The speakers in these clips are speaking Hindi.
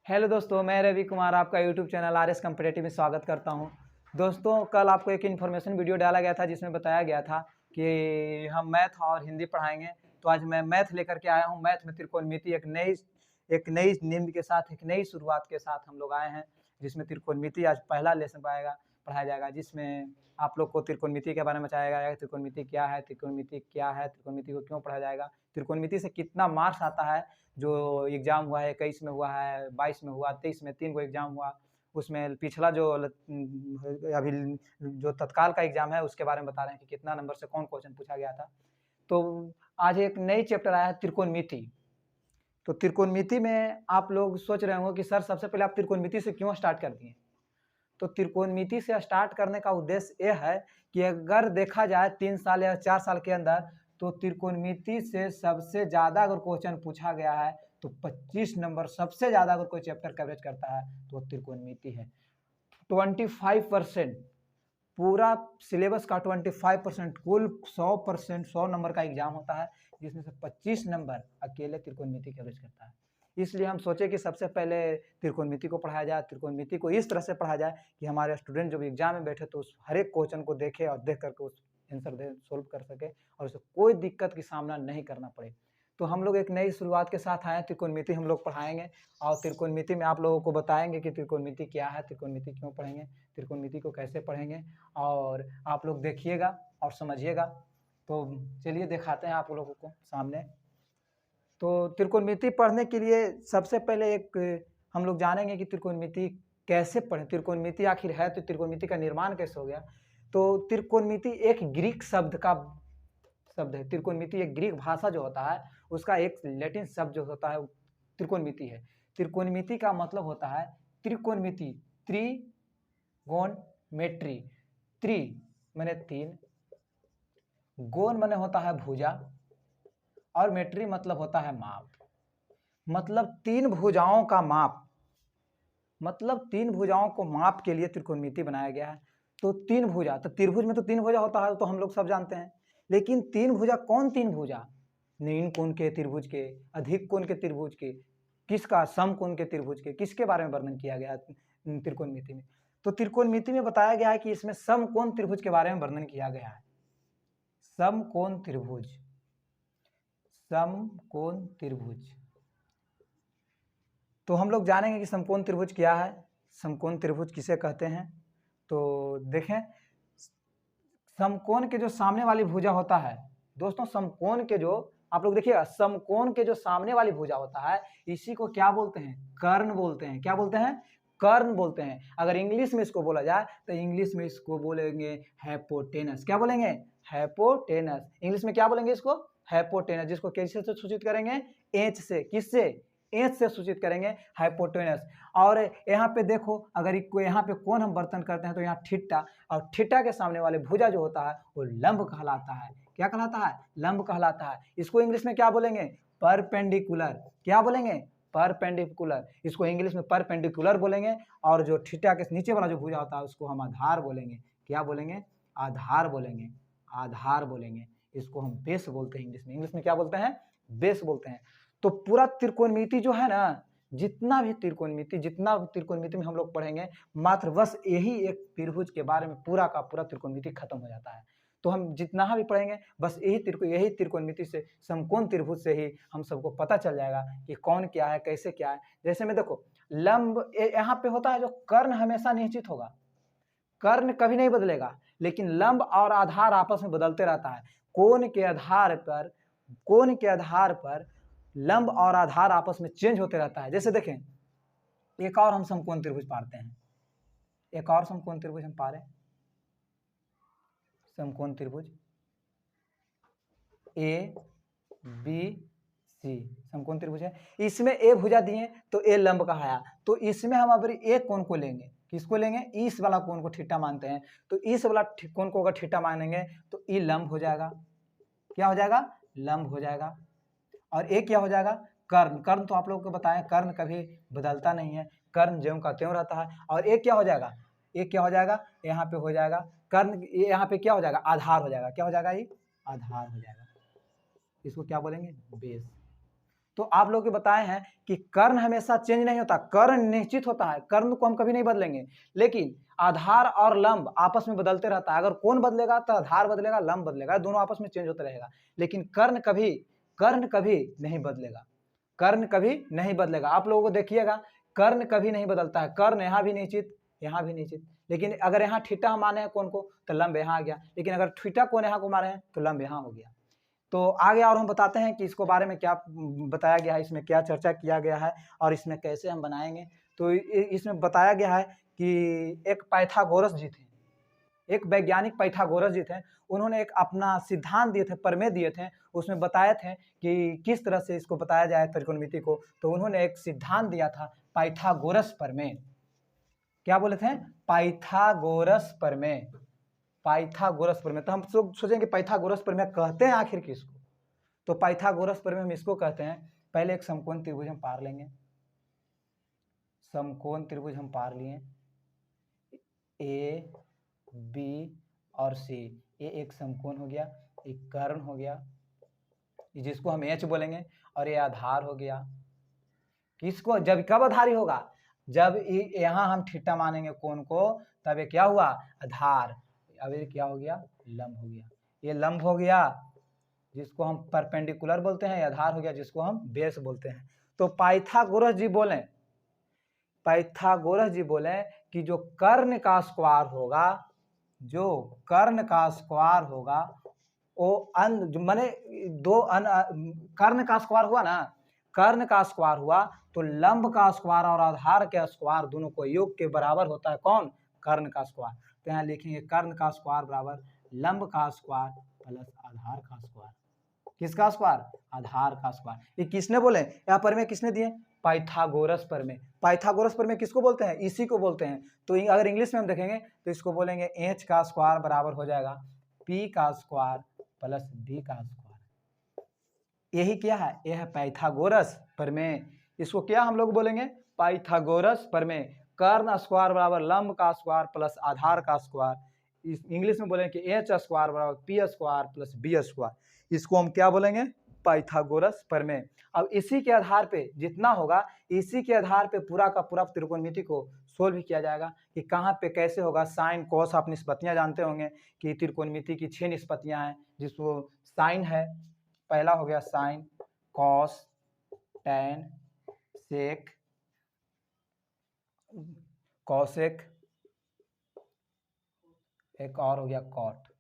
हेलो दोस्तों, मैं रवि कुमार आपका YouTube channel R S competitive में स्वागत करता हूं। दोस्तों, कल आपको एक इन्फॉर्मेशन वीडियो डाला गया था जिसमें बताया गया था कि हम मैथ और हिंदी पढ़ाएंगे। तो आज मैं मैथ लेकर के आया हूं। मैथ में त्रिकोणमिति एक नई नींद के साथ, एक नई शुरुआत के साथ हम लोग आए हैं, जिसमें त्रिकोणमिति आज पहला लेसन पढ़ाया जाएगा, जिसमें आप लोग को त्रिकोणमिति के बारे में बताया जाएगा। त्रिकोणमिति क्या है, त्रिकोणमिति क्या है, त्रिकोणमिति को क्यों पढ़ा जाएगा, त्रिकोणमिति से कितना मार्क्स आता है। जो एग्जाम हुआ है 21 में हुआ है, 22 में हुआ, 23 में 3 गो एग्जाम हुआ। उसमें पिछला जो अभी जो तत्काल का एग्जाम है उसके बारे में बता रहे हैं कि कितना नंबर से कौन क्वेश्चन पूछा गया था। तो आज एक नई चैप्टर आया है त्रिकोणमिति। तो त्रिकोणमिति में आप लोग सोच रहे होंगे कि सर सबसे पहले आप त्रिकोणमिति से क्यों स्टार्ट कर दिए। तो त्रिकोणमिति से स्टार्ट करने का उद्देश्य यह है कि अगर देखा जाए 3 साल या 4 साल के अंदर, तो त्रिकोणमिति से सबसे ज़्यादा अगर क्वेश्चन पूछा गया है तो 25 नंबर सबसे ज़्यादा अगर कोई चैप्टर कवरेज करता है तो त्रिकोणमिति है। 25% पूरा सिलेबस का 25%, कुल 100%, 100 नंबर का एग्जाम होता है, जिसमें से 25 नंबर अकेले त्रिकोणमिति कवरेज करता है। इसलिए हम सोचे कि सबसे पहले त्रिकोणमिति को पढ़ाया जाए। त्रिकोणमिति को इस तरह से पढ़ाया जाए कि हमारे स्टूडेंट जब एग्जाम में बैठे तो उस हर एक क्वेश्चन को देखे और देख करके उस आंसर दे सोल्व कर सके और उसे कोई दिक्कत की सामना नहीं करना पड़े। तो हम लोग एक नई शुरुआत के साथ आए हैं। त्रिकोणमिति हम लोग पढ़ाएंगे और त्रिकोणमिति में आप लोगों को बताएंगे कि त्रिकोणमिति क्या है, त्रिकोणमिति क्यों पढ़ेंगे, त्रिकोणमिति को कैसे पढ़ेंगे, और आप लोग देखिएगा और समझिएगा। तो चलिए दिखाते हैं आप लोगों को सामने। तो त्रिकोणमिति पढ़ने के लिए सबसे पहले एक हम लोग जानेंगे कि त्रिकोणमिति कैसे पढ़ें, त्रिकोणमिति आखिर है तो त्रिकोणमिति का निर्माण कैसे हो गया। तो त्रिकोणमिति एक ग्रीक शब्द है। त्रिकोणमिति एक ग्रीक भाषा जो होता है उसका एक लैटिन शब्द जो होता है वो त्रिकोणमिति है। त्रिकोणमिति का मतलब होता है त्रिकोणमिति, त्रिगोणमेट्री। त्रि माने 3, गोण माने होता है भुजा, और मेट्री मतलब होता है माप। मतलब 3 भुजाओं का माप, मतलब 3 भुजाओं को माप के लिए त्रिकोणमिति बनाया गया है। तो 3 भुजा, तो त्रिभुज में तो 3 भुजा होता है तो हम लोग सब जानते हैं। लेकिन 3 भुजा कौन 3 भुजा? न्यून कोण के त्रिभुज के, अधिक कोण के त्रिभुज के, किसका? सम कोण के त्रिभुज के, किसके बारे में वर्णन किया गया त्रिकोणमिति में? तो त्रिकोणमिति में बताया गया है कि इसमें समकोण त्रिभुज के बारे में वर्णन किया गया है। समकोण त्रिभुज, समकोण त्रिभुज। तो हम लोग जानेंगे कि समकोण त्रिभुज क्या है, समकोण त्रिभुज किसे कहते हैं। तो देखें, समकोण के जो सामने वाली भुजा होता है दोस्तों, समकोण के जो आप लोग देखिएगा, समकोण के जो सामने वाली भुजा होता है इसी को क्या बोलते हैं? कर्ण बोलते हैं। क्या बोलते हैं? कर्ण बोलते हैं। अगर इंग्लिश में इसको बोला जाए तो इंग्लिश में इसको बोलेंगे हाइपोटेनस। क्या बोलेंगे? हाइपोटेनस। इंग्लिश में क्या बोलेंगे इसको? हाइपोटेनस। जिसको कैसे से सूचित करेंगे? एच से। किससे? एच से सूचित करेंगे, हाइपोटेनस। और यहाँ पे देखो, अगर यहाँ पे कोण हम वर्तन करते हैं तो यहाँ थीटा, और थीटा के सामने वाले भुजा जो होता है वो लंब कहलाता है। क्या कहलाता है? लंब कहलाता है। इसको इंग्लिश में क्या बोलेंगे? परपेंडिकुलर। क्या बोलेंगे? परपेंडिकुलर। इसको इंग्लिश में परपेंडिकुलर बोलेंगे। और जो थीटा के नीचे वाला जो भुजा होता है उसको हम आधार बोलेंगे। क्या बोलेंगे? आधार बोलेंगे। आधार बोलेंगे। इसको हम बेस बोलते हैं इंग्लिश में। इंग्लिश में क्या बोलते हैं? बेस बोलते हैं। तो पूरा त्रिकोणमिति जो है ना, जितना भी त्रिकोणमिति में हम लोग पढ़ेंगे, मात्र बस यही एक त्रिभुज के बारे में पूरा का पूरा त्रिकोणमिति खत्म हो जाता है। तो हम जितना भी पढ़ेंगे बस यही त्रिकोणमिति से, समकोण त्रिभुज से ही हम सबको पता चल जाएगा कि कौन क्या है, कैसे क्या है। जैसे में देखो, लंब यहाँ पे होता है जो कर्ण हमेशा निश्चित होगा, कर्ण कभी नहीं बदलेगा, लेकिन लंब और आधार आपस में बदलते रहता है। कोण के आधार पर लंब और आधार आपस में चेंज होते रहता है। जैसे देखें, एक और हम समकोण त्रिभुज पाते हैं, एक और समकोण त्रिभुज हम पा रहे हैं। समकोण त्रिभुज ए बी सी समकोण त्रिभुज है। इसमें ए भुजा दिए तो ए लंब कहाया, तो इसमें हम अब ए कोण को लेंगे। किसको लेंगे? इस वाला कोण को थीटा मानते हैं। तो इस वाला कोण को अगर थीटा मानेंगे तो ई लंब हो जाएगा। क्या हो जाएगा? लंब हो जाएगा। और एक क्या हो जाएगा? कर्ण। कर्ण तो आप लोगों को बताएं, कर्ण कभी बदलता नहीं है, कर्ण ज्यों का त्यों रहता है। और एक क्या हो जाएगा? एक क्या हो जाएगा? यहाँ पे हो जाएगा कर्ण, यहाँ पे क्या हो जाएगा? आधार हो जाएगा। क्या हो जाएगा? ये आधार हो जाएगा। इसको क्या बोलेंगे? बेस। तो आप लोग को बताए हैं कि कर्ण हमेशा चेंज नहीं होता, कर्ण निश्चित होता है, कर्ण को हम कभी नहीं बदलेंगे, लेकिन आधार और लंब आपस में बदलते रहता है। अगर कौन बदलेगा तो आधार बदलेगा, लंब बदलेगा, दोनों आपस में चेंज होता रहेगा, लेकिन कर्ण कभी नहीं बदलेगा, कर्ण कभी नहीं बदलेगा। आप लोगों को देखिएगा कर्ण कभी नहीं बदलता है, कर्ण यहाँ भी निश्चित, यहाँ भी निश्चित, लेकिन अगर यहाँ थीटा हम माने हैं कौन को तो लंब यहाँ आ गया, लेकिन अगर थीटा कोण यहाँ को मारे हैं तो लंब यहाँ हो गया। तो आगे और हम बताते हैं कि इसको बारे में क्या बताया गया है, इसमें क्या चर्चा किया गया है और इसमें कैसे हम बनाएंगे। तो इसमें बताया गया है कि एक पाइथागोरस जी थे, एक वैज्ञानिक पाइथागोरस जी थे, उन्होंने एक अपना सिद्धांत दिए थे, प्रमेय दिए थे, उसमें बताए थे कि किस तरह से इसको बताया जाए त्रिकोणमिति को। तो उन्होंने एक सिद्धांत दिया था पाइथागोरस प्रमेय। क्या बोले थे? पाइथागोरस प्रमेय, पाइथागोरस प्रमेय। तो हम सब सोचेंगे पाइथागोरस प्रमेय कहते हैं आखिर किसको? तो पाइथागोरस प्रमेय हम इसको कहते हैं, पहले एक समकोण त्रिभुज हम पार लेंगे, समकोण त्रिभुज हम पार लिए, ए बी और सी, ये एक समकोण हो गया, एक कर्ण हो गया जिसको हम एच बोलेंगे, और ये आधार हो गया। किसको? जब कब आधारी होगा? जब यहाँ हम थीटा मानेंगे कोण को, तब ये क्या हुआ? आधार। अब ये क्या हो गया? लंब हो गया। ये लंब हो गया जिसको हम परपेंडिकुलर बोलते हैं, आधार हो गया जिसको हम बेस बोलते हैं। तो पाइथागोरस जी बोले, पाइथागोरस जी बोले कि जो कर्ण का स्क्वायर होगा, जो कर्ण का स्क्वायर होगा वो माने दो कर्ण का स्क्वायर हुआ ना, कर्ण का स्क्वायर हुआ तो लंब का स्क्वायर और आधार के स्क्वायर दोनों को योग के बराबर होता है। कौन? कर्ण का स्क्वायर। तो यहाँ लिखेंगे कर्ण का स्क्वायर बराबर लंब का स्क्वायर प्लस आधार का स्क्वायर। किसका स्क्वायर? आधार का स्क्वायर। ये किसने बोले? यहाँ पर में किसने दिए? पाइथागोरस प्रमेय। पाइथागोरस प्रमेय किसको बोलते हैं? इसी को बोलते हैं। तो अगर इंग्लिश में हम देखेंगे तो इसको बोलेंगे एच का स्क्वायर बराबर हो जाएगा पी का स्क्वायर प्लस बी का स्क्वायर। यही क्या है? यह है पाइथागोरस प्रमेय। इसको क्या हम लोग बोलेंगे? पाइथागोरस प्रमेय। कर्ण स्क्वायर बराबर लंब का स्क्वायर प्लस आधार का स्क्वायर। इंग्लिश में बोलेंगे कि एच स्क्वायर बराबर P square plus B square. इसको हम क्या बोलेंगे? पाइथागोरस प्रमेय। अब इसी के आधार पे जितना होगा, इसी के आधार पे पूरा का पूरा त्रिकोणमिति को सोल्व किया जाएगा कि कहाँ पे कैसे होगा। साइन कॉस आप निष्पत्तियां जानते होंगे कि त्रिकोणमिति की 6 निष्पत्तियां हैं, जिसको साइन है, पहला हो गया sine, cos, tan, sec, cosec, एक और हो गया cot.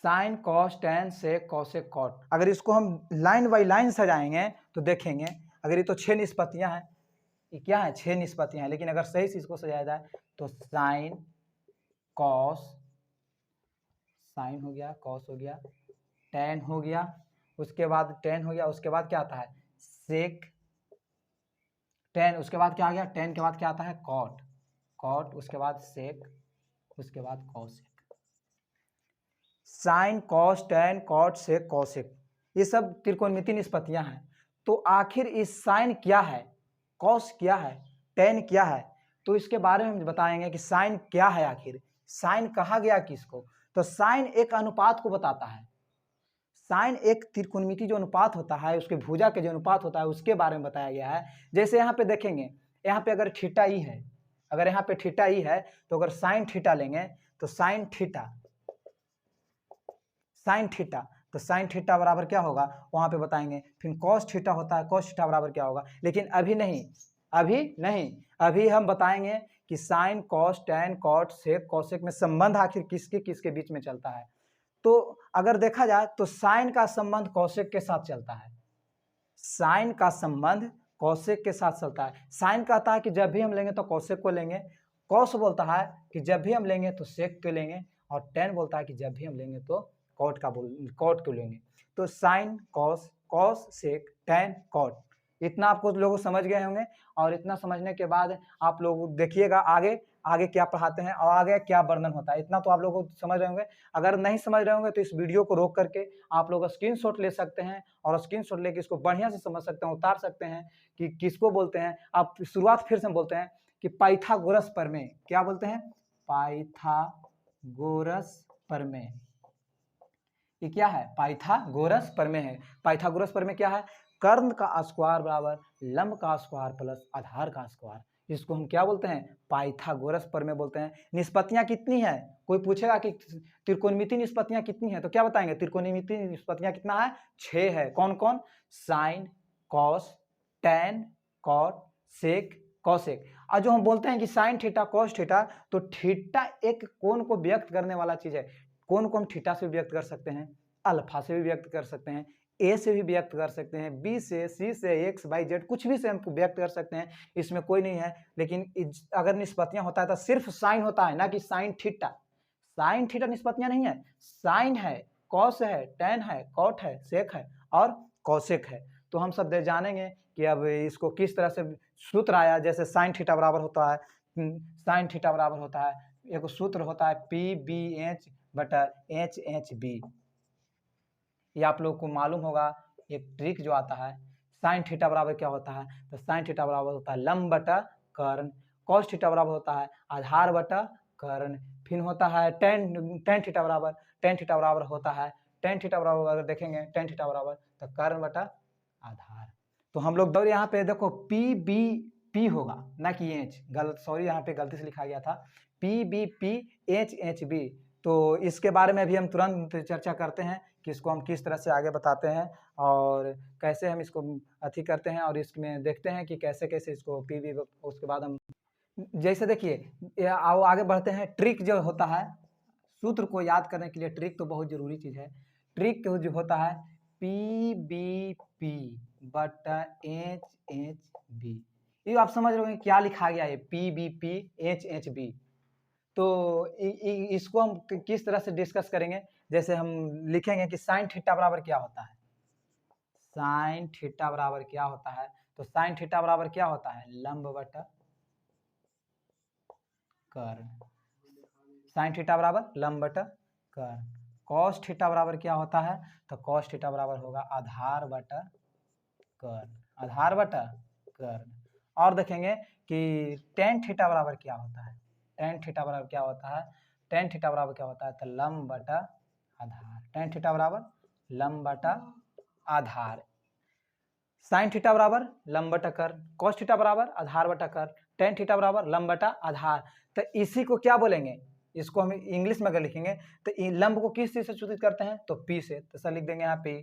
Sine cos tan sec cosec cot. अगर इसको हम लाइन बाई लाइन सजाएंगे तो देखेंगे, अगर ये तो 6 निष्पत्तियां हैं, ये क्या है? 6 निष्पत्तियां हैं, लेकिन अगर सही से इसको सजाया जाए तो साइन कॉस, साइन हो गया, कॉस हो गया, टैन हो गया, उसके बाद टैन हो गया, उसके बाद क्या आता है? सेक, टैन, उसके बाद क्या आ गया? टैन के बाद क्या आता है? कॉट, कॉट, उसके बाद सेक, उसके बाद cosec. Sine cos tan cot sec cosec, ये सब त्रिकोणमिति निष्पत्तियां हैं। तो आखिर इस साइन क्या है, कॉस क्या है, टैन क्या है? तो इसके बारे में हम बताएंगे कि साइन क्या है, आखिर साइन कहा गया किसको। तो साइन एक अनुपात को बताता है। साइन एक त्रिकोणमिति जो अनुपात होता है, उसके भुजा के जो अनुपात होता है, उसके बारे में बताया गया है। जैसे यहाँ पे देखेंगे, यहाँ पे अगर थीटा ई है, अगर यहाँ पे थीटा ई है, तो अगर साइन थीटा लेंगे तो साइन थीटा, साइन थीटा, तो साइन थीटा बराबर क्या होगा वहां पे बताएंगे। फिर कॉस थीटा होता है, कॉस थीटा बराबर क्या होगा, लेकिन अभी नहीं, अभी नहीं, अभी हम बताएंगे कि sine cos tan cot sec cosec में संबंध आखिर किसके किसके बीच में चलता है। तो अगर देखा जाए तो साइन का संबंध कॉसेक के साथ चलता है, साइन का संबंध कॉसेक के साथ चलता है। साइन कहता है कि जब भी हम लेंगे तो कॉसेक को लेंगे, कॉस बोलता है कि जब भी हम लेंगे तो सेक को लेंगे, और टैन बोलता है कि जब भी हम लेंगे तो कॉट को लेंगे। तो sine cos, cos sec tan cot, इतना आपको लोग समझ गए होंगे। और इतना समझने के बाद आप लोग देखिएगा आगे आगे क्या पढ़ाते हैं और आगे क्या वर्णन होता है, इतना तो आप लोग समझ रहे होंगे। अगर नहीं समझ रहे होंगे तो इस वीडियो को रोक करके आप लोग स्क्रीनशॉट ले सकते हैं, और स्क्रीनशॉट लेके इसको बढ़िया से समझ सकते हैं, उतार सकते हैं कि किसको बोलते हैं। आप शुरुआत फिर से बोलते हैं कि पाइथागोरस प्रमेय, क्या बोलते हैं? पाइथागोरस प्रमेय। ये क्या है, पाइथागोरस प्रमेय है। पाइथागोरस प्रमेय क्या है, कर्ण का स्क्वायर बराबर लंब का स्क्वायर प्लस आधार का स्क्वायर, इसको हम क्या बोलते हैं, पाइथागोरस प्रमेय बोलते हैं। निष्पत्तियां कितनी है, कोई पूछेगा कि त्रिकोणमिति निष्पत्तियां कितनी है, तो क्या बताएंगे, त्रिकोणमिति निष्पत्तियां कितना है, 6 है। कौन कौन, sign, cos, tan, cot, sec, cosec. और जो हम बोलते हैं कि साइन थीटा कॉस थीटा, तो थीटा एक कोण को व्यक्त करने वाला चीज है। कोण को हम थीटा से भी व्यक्त कर सकते हैं, अल्फा से भी व्यक्त कर सकते हैं, ए से भी व्यक्त कर सकते हैं, बी से, सी से, एक्स वाई जेड, कुछ भी से हम व्यक्त कर सकते हैं, इसमें कोई नहीं है। लेकिन अगर निष्पत्तियां होता है तो सिर्फ साइन होता है, ना कि साइन थीटा। साइन थीटा निष्पत्तियां नहीं है, साइन है, कॉस है, टैन है, कॉट है, सेक है और कॉसेक है। तो हम सब जानेंगे कि अब इसको किस तरह से सूत्र आया। जैसे साइन थीटा बराबर होता है, साइन थीटा बराबर होता है, एक सूत्र होता है पी बी एच बटा एच एच बी। ये आप लोग को मालूम होगा, एक ट्रिक जो आता है। साइन थीटा बराबर क्या होता है, तो साइन थीटा बराबर होता है लंब बटा कर्ण। कॉस थीटा बराबर होता है आधार बटा कर्ण। फिर होता है टेन थीटा बराबर, टेन थीटा बराबर होता है, टेन थीटा बराबर अगर देखेंगे टेन थीटा बराबर तो कर्ण बटा आधार। तो हम लोग दौड़ यहाँ पे देखो पी बी पी होगा, ना कि एच, गलत, सॉरी यहाँ पे गलती से लिखा गया था, P B P H H B. तो इसके बारे में भी हम तुरंत चर्चा करते हैं कि इसको हम किस तरह से आगे बताते हैं और कैसे हम इसको अथी करते हैं, और इसमें देखते हैं कि कैसे कैसे इसको पी बी। उसके बाद हम जैसे देखिए आओ आगे बढ़ते हैं। ट्रिक जो होता है, सूत्र को याद करने के लिए ट्रिक तो बहुत जरूरी चीज है। ट्रिक जो होता है पी बी पी बटा एच एच बी। ये आप समझ रहे हो क्या लिखा गया है, P B P H H B. तो इसको हम किस तरह से डिस्कस करेंगे, जैसे हम लिखेंगे कि साइन थीटा बराबर क्या होता है, साइन थीटा बराबर क्या होता है, तो साइन थीटा बराबर क्या होता है, लंब बटा कर्ण। साइन थीटा बराबर लंब बटा कर्ण। कॉस थीटा बराबर क्या होता है, तो कॉस थीटा बराबर होगा आधार बटा कर्ण, आधार बटा कर्ण। और देखेंगे कि टेन थीटा बराबर क्या होता है, टेन थीटा बराबर क्या होता है, टेन थीटा बराबर क्या होता है, तो लंब बटा आधार। टेन थीटा बराबर लंब बटा आधार। साइन थीटा बराबर लंब बटा कर्ण, कॉस थीटा बराबर आधार बटा कर्ण, टेन थीटा बराबर लंब बटा आधार। तो इसी को क्या बोलेंगे, इसको हम इंग्लिश में अगर लिखेंगे तो लंब को किस चीज से सूचित करते हैं, तो पी से, तो सर लिख देंगे यहाँ पी।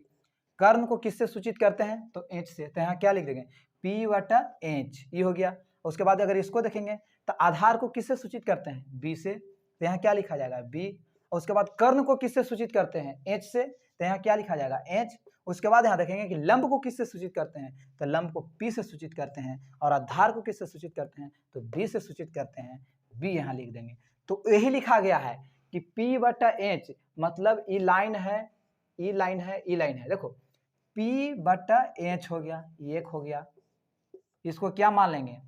कर्ण को किससे सूचित करते हैं, तो एच से, तो यहाँ क्या लिख देंगे, पी बटा एच, ये हो गया। उसके बाद अगर इसको देखेंगे तो आधार को किससे सूचित करते हैं, बी से, तो यहाँ क्या लिखा जाएगा, बी। उसके बाद कर्ण को किससे सूचित करते हैं, एच से, तो यहाँ क्या लिखा जाएगा, एच। उसके बाद यहाँ देखेंगे कि लंब को किससे सूचित करते हैं, तो लंब को पी से सूचित करते हैं, और आधार को किससे सूचित करते हैं, तो बी से सूचित करते हैं, बी यहाँ लिख देंगे। तो यही लिखा गया है कि पी बटा एच मतलब ई लाइन है, ई लाइन है, ई लाइन है। देखो पी बटा एच हो गया, एक हो गया, इसको क्या मान लेंगे,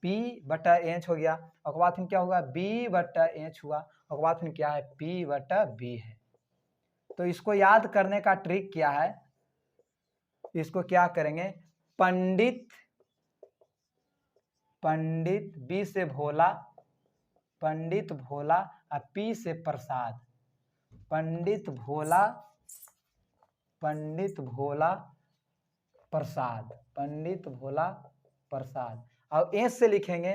पी बटा एच हो गया। और बाद फिर क्या होगा, बी बटा एच हुआ, और बाद फिर क्या है, पी बटा बी है। तो इसको याद करने का ट्रिक क्या है, इसको क्या करेंगे, पंडित, पंडित बी से भोला, पंडित भोला और पी से प्रसाद, पंडित भोला, पंडित भोला प्रसाद, पंडित भोला प्रसाद। और एस से लिखेंगे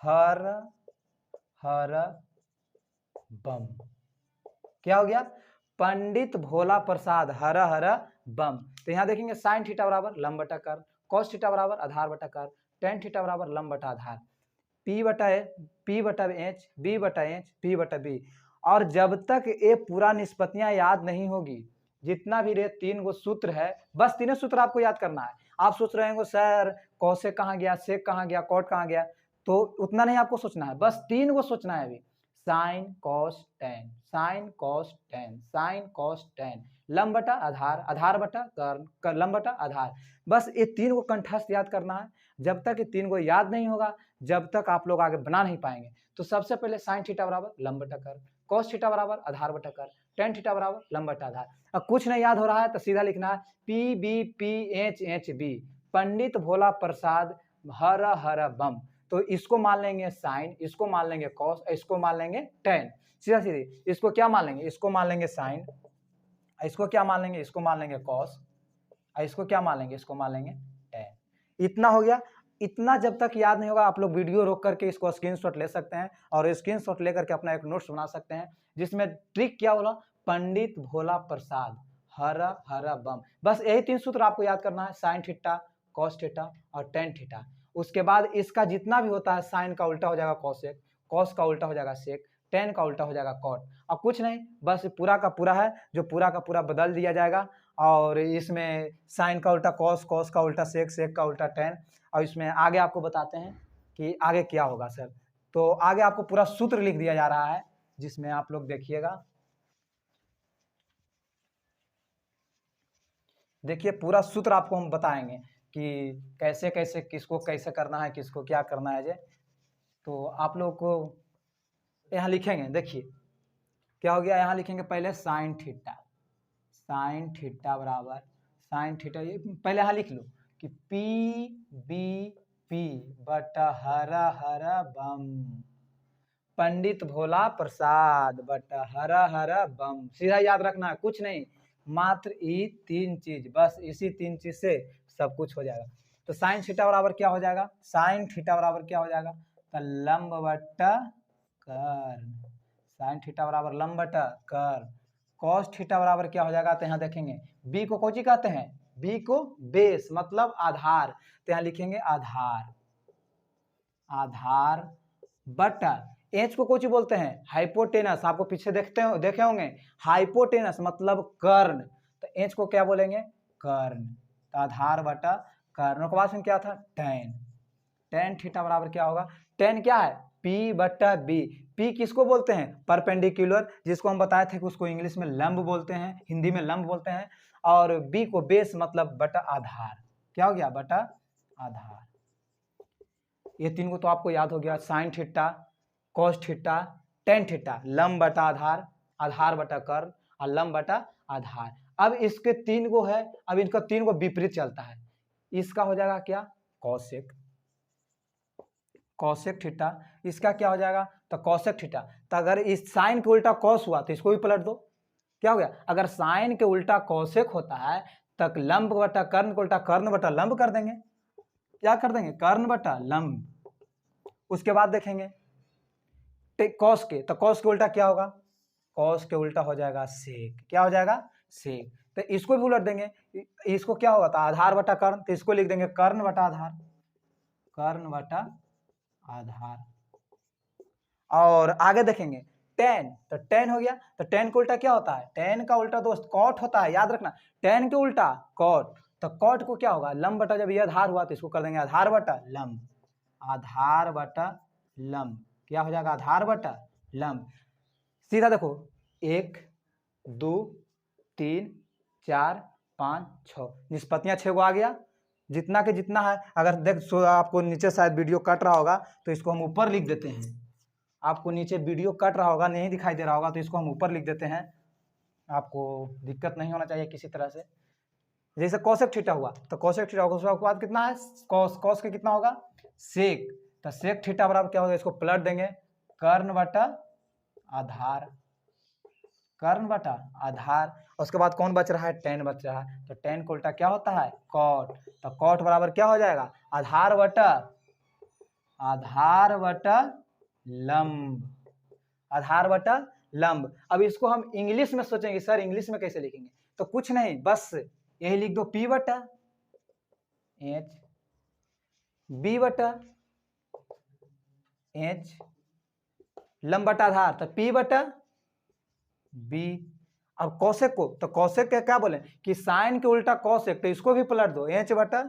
हर हर बम। क्या हो गया, पंडित भोला प्रसाद हर हर बम। तो यहाँ देखेंगे साइन थीटा बराबर लंब बटा कर्ण, कॉस थीटा बराबर आधार बटा कर्ण, टेन थीटा बराबर लंब बटा आधार, पी बटा एच, बी बटा एच, पी बटा बी। और जब तक ये पूरा निष्पत्तियां याद नहीं होगी, जितना भी रे तीन गो सूत्र है, बस तीनों सूत्र आपको याद करना है। आप सोच रहे होंगे सर कॉसेक कहाँ गया, सेक कहाँ गया, कॉट कहाँ गया, तो उतना नहीं आपको सोचना है, बस तीन गो सोचना है अभी, sine cos tan, sine cos tan, sine cos tan, लंब बटा आधार, आधार बटा कर्ण, लंब बटा आधार। बस ये तीन को कंठस्थ याद करना है। जब तक ये तीन को याद नहीं होगा, जब तक आप लोग आगे बना नहीं पाएंगे। तो सबसे पहले साइन थीटा बराबर लंब बटा कर्ण, कॉस थीटा बराबर आधार बटा कर्ण, टेन थीटा बराबर लंब बटा आधार। अब कुछ नहीं याद हो रहा है तो सीधा लिखना है P B P H H B, Pandit Bhola Prasad हर हर बम। तो इसको मान लेंगे साइन, इसको मान लेंगे कॉस, इसको मान लेंगे टेन, सीधा सीधी। इसको क्या मान लेंगे, इसको मान लेंगे साइन, इसको क्या मान लेंगे, इसको मान लेंगे कॉस, और इसको क्या मान लेंगे, इसको मान लेंगे टेन। इतना हो गया। इतना जब तक याद नहीं होगा आप लोग वीडियो रोक करके इसको स्क्रीनशॉट ले सकते हैं और स्क्रीनशॉट लेकर के अपना एक नोट्स बना सकते हैं, जिसमें ट्रिक क्या बोला, पंडित भोला प्रसाद हर हर बम। बस यही 3 सूत्र आपको याद करना है, साइन थीटा, कॉस थीटा और टेन थीटा। उसके बाद इसका जितना भी होता है, साइन का उल्टा हो जाएगा कॉसेक, कॉस का उल्टा हो जाएगा सेक, टेन का उल्टा हो जाएगा कॉट। अब कुछ नहीं, बस पूरा का पूरा है जो पूरा का पूरा बदल दिया जाएगा, और इसमें साइन का उल्टा कॉस, कॉस का उल्टा सेक, सेक का उल्टा टेन। और इसमें आगे आपको बताते हैं कि आगे क्या होगा सर। तो आगे आपको पूरा सूत्र लिख दिया जा रहा है, जिसमें आप लोग देखिएगा, देखिए पूरा सूत्र आपको हम बताएंगे कि कैसे कैसे किसको कैसे करना है, किसको क्या करना है। जे तो आप लोग को यहाँ लिखेंगे, देखिए क्या हो गया, यहाँ लिखेंगे पहले साइन थीटा, साइन थीटा बराबर साइन थीटा, ये पहले यहाँ लिख लो कि पी बी पी बटा हरा हरा बम, पंडित भोला प्रसाद बटा हरा हरा बम। सीधा याद रखना है, कुछ नहीं, मात्र ये 3 चीज, बस इसी 3 चीज से सब कुछ हो जाएगा। तो साइन थीटा बराबर क्या हो जाएगा, साइन थीटा बराबर क्या हो जाएगा, तो लंब बटा कर्ण, साइन थीटा बराबर लंब बटा कर्ण। कॉस थीटा बराबर क्या हो जाएगा, तो यहाँ देखेंगे बी को कौची कहते हैं, बी को बेस मतलब आधार, तो यहाँ लिखेंगे आधार, आधार बटा एच को कौची बोलते हैं, हाइपोटेनस। आपको पीछे देखे होंगे, हाइपोटेनस मतलब कर्ण, तो एच को क्या बोलेंगे, कर्ण। तो आधार बटा कर्ण के बाद में क्या था, टेन, टेन थीटा बराबर क्या होगा, टेन क्या है, पी बटा बी। पी किसको बोलते हैं, परपेंडिकुलर, जिसको हम बताए थे कि उसको इंग्लिश में लंब बोलते हैं, हिंदी में लंब बोलते हैं। और बी को बेस मतलब बटा आधार, क्या हो गया, बटा आधार। ये 3 को तो आपको याद हो गया, sine theta, cos theta, tan theta, लंब बटा आधार, आधार बटा कर्ण और लंब बटा आधार। अब इसके 3 को है, अब इनका 3 को विपरीत चलता है, इसका हो जाएगा क्या, कॉसेक, कॉसेक थीटा, इसका क्या हो जाएगा, तो कॉसेक थीटा। तो अगर इस साइन के उल्टा कॉस हुआ तो इसको भी पलट दो, क्या हो गया, अगर साइन के उल्टा कॉसेक होता है तक लंब बटा कर्ण को उल्टा कर्ण बटा लंब कर देंगे, क्या कर देंगे, कर्ण बटा लंब। उसके बाद देखेंगे कॉस के, तो कॉस के उल्टा क्या होगा, कॉस के उल्टा हो जाएगा सेक, क्या हो जाएगा, सेक। तो इसको भी उलट देंगे, इसको क्या होगा, तो आधार बटा कर्ण, तो इसको लिख देंगे कर्ण बटा आधार, कर्ण बटा आधार। और आगे देखेंगे टेन, तो टेन हो गया, तो टेन का उल्टा क्या होता है, टेन का उल्टा दोस्त कॉट होता है, याद रखना, टेन के उल्टा कॉट। तो कॉट को क्या होगा, लंब बटा, जब ये आधार हुआ तो इसको कर देंगे आधार बटा लंब, आधार बटा लंब, क्या हो जाएगा, आधार बटा लंब। सीधा देखो 1 2 3 4 5 6, निष्पत्तियां 6 को आ गया, जितना के जितना है। अगर देख आपको नीचे शायद वीडियो कट रहा होगा तो इसको हम ऊपर लिख देते हैं, आपको नीचे वीडियो कट रहा होगा, नहीं दिखाई दे रहा होगा, तो इसको हम ऊपर लिख देते हैं, आपको दिक्कत नहीं होना चाहिए किसी तरह से। जैसे कॉसेक थीटा हुआ तो कॉसेक थीटा होगा, उसके बाद कितना है, कॉस, कॉस के कितना होगा, सेक, तो सेक थीटा बराबर क्या होगा, इसको पलट देंगे कर्ण बटा आधार, कर्ण बटा आधार। उसके बाद कौन बच रहा है, टेन बच रहा है, तो टेन को उल्टा क्या होता है, कॉट, तो कॉट बराबर क्या हो जाएगा, आधार बटा, आधार बटा लंब, आधार बटा लंब। अब इसको हम इंग्लिश में सोचेंगे, सर इंग्लिश में कैसे लिखेंगे, तो कुछ नहीं, बस यही लिख दो, पी बटा एच, बी बटा एच, लंब बटा आधार, तो पी बटा बी। अब कौशिक को, तो कौशिक के क्या बोले कि साइन के उल्टा कौशिक, तो इसको भी पलट दो, एच बटा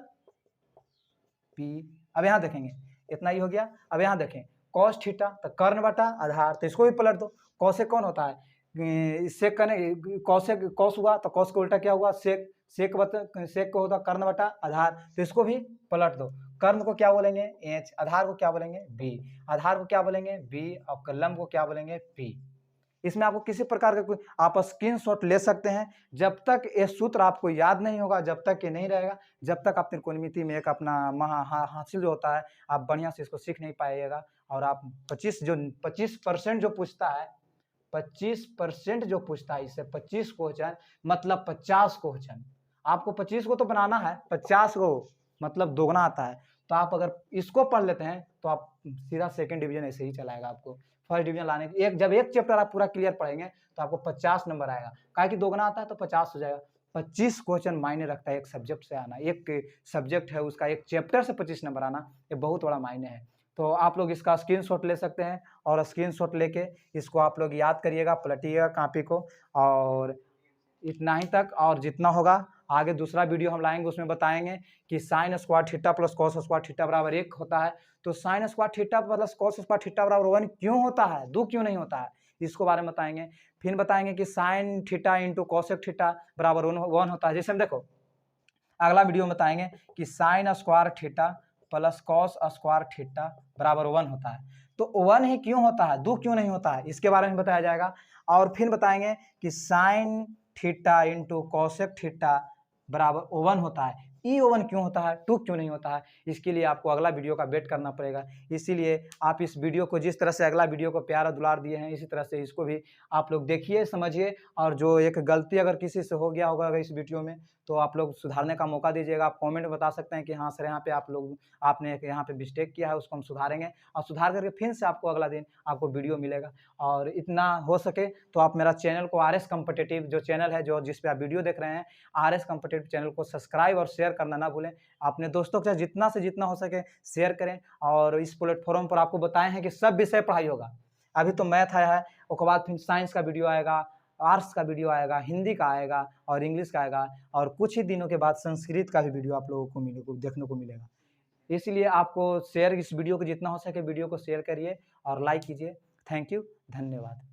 पी। अब यहां देखेंगे इतना ही हो गया। अब यहां देखें कॉस थीटा, तो कर्ण बटा आधार, तो इसको भी पलट दो। कौशिक कौन होता है, सेक करने, कौशिक कौश हुआ तो कौश के उल्टा क्या हुआ, सेक, सेक बता, सेक को होता कर्ण बटा आधार, तो इसको भी पलट दो। कर्ण को क्या बोलेंगे एच, आधार को क्या बोलेंगे बी, आधार को क्या बोलेंगे बी, और लंब को क्या बोलेंगे पी। इसमें आपको किसी प्रकार का कोई आप स्क्रीनशॉट ले सकते हैं। जब तक ये सूत्र आपको याद नहीं होगा, जब तक ये नहीं रहेगा, जब तक आप त्रिकोणमिति में एक अपना हासिल जो होता है, आप बढ़िया से इसको सीख नहीं पाइएगा। और आप 25% जो पूछता है 25% जो पूछता है इससे 25 क्वेश्चन मतलब 50 क्वेश्चन। आपको 25 को तो बनाना है, 50 को मतलब दोगुना आता है। तो आप अगर इसको पढ़ लेते हैं तो आप सीधा सेकंड डिवीजन ऐसे ही चलाएगा आपको। फर्स्ट डिवीजन लाने जब एक चैप्टर आप पूरा क्लियर पढ़ेंगे तो आपको 50 नंबर आएगा। काहे कि दोगुना आता है तो 50 हो जाएगा। 25 क्वेश्चन मायने रखता है एक सब्जेक्ट से आना। एक सब्जेक्ट है उसका एक चैप्टर से 25 नंबर आना, ये बहुत बड़ा मायने है। तो आप लोग इसका स्क्रीनशॉट ले सकते हैं और स्क्रीनशॉट लेके इसको आप लोग याद करिएगा, पलटिएगा कॉपी को। और इतना ही तक, और जितना होगा आगे दूसरा वीडियो हम लाएंगे उसमें बताएंगे कि sine square theta plus cos square theta बराबर 1 होता है। तो sine square theta plus cos square theta बराबर 1 क्यों होता है, 2 क्यों नहीं होता है, इसको बारे में बताएंगे। फिर बताएंगे कि sine theta into cosec theta बराबर 1 होता है। जैसे हम देखो अगला वीडियो में बताएंगे कि sine square theta plus cos square theta बराबर 1 होता है। तो 1 ही क्यों होता है, 2 क्यों नहीं होता है, इसके बारे में बताया जाएगा। और फिर बताएंगे कि sine theta into cosec theta बराबर 1 होता है। ई 1 क्यों होता है, 2 क्यों नहीं होता है, इसके लिए आपको अगला वीडियो का वेट करना पड़ेगा। इसीलिए आप इस वीडियो को जिस तरह से अगला वीडियो को प्यारा दुलार दिए हैं इसी तरह से इसको भी आप लोग देखिए, समझिए। और जो एक गलती अगर किसी से हो गया होगा अगर इस वीडियो में तो आप लोग सुधारने का मौका दीजिएगा। आप कमेंट में बता सकते हैं कि हाँ सर यहाँ पे आपने यहाँ पे मिस्टेक किया है, उसको हम सुधारेंगे और सुधार करके फिर से आपको अगला दिन आपको वीडियो मिलेगा। और इतना हो सके तो आप मेरा चैनल को RS कॉम्पिटिटिव जो चैनल है, जो जिस पे आप वीडियो देख रहे हैं, RS कॉम्पिटिटिव चैनल को सब्सक्राइब और शेयर करना ना भूलें। अपने दोस्तों के साथ जितना से जितना हो सके शेयर करें। और इस प्लेटफॉर्म पर आपको बताए हैं कि सब विषय पढ़ाई होगा। अभी तो मैथ आया है, उसके बाद फिर साइंस का वीडियो आएगा, आर्ट्स का वीडियो आएगा, हिंदी का आएगा और इंग्लिश का आएगा, और कुछ ही दिनों के बाद संस्कृत का भी वीडियो आप लोगों को देखने को मिलेगा। इसलिए आपको शेयर, इस वीडियो को जितना हो सके वीडियो को शेयर करिए और लाइक कीजिए। थैंक यू, धन्यवाद।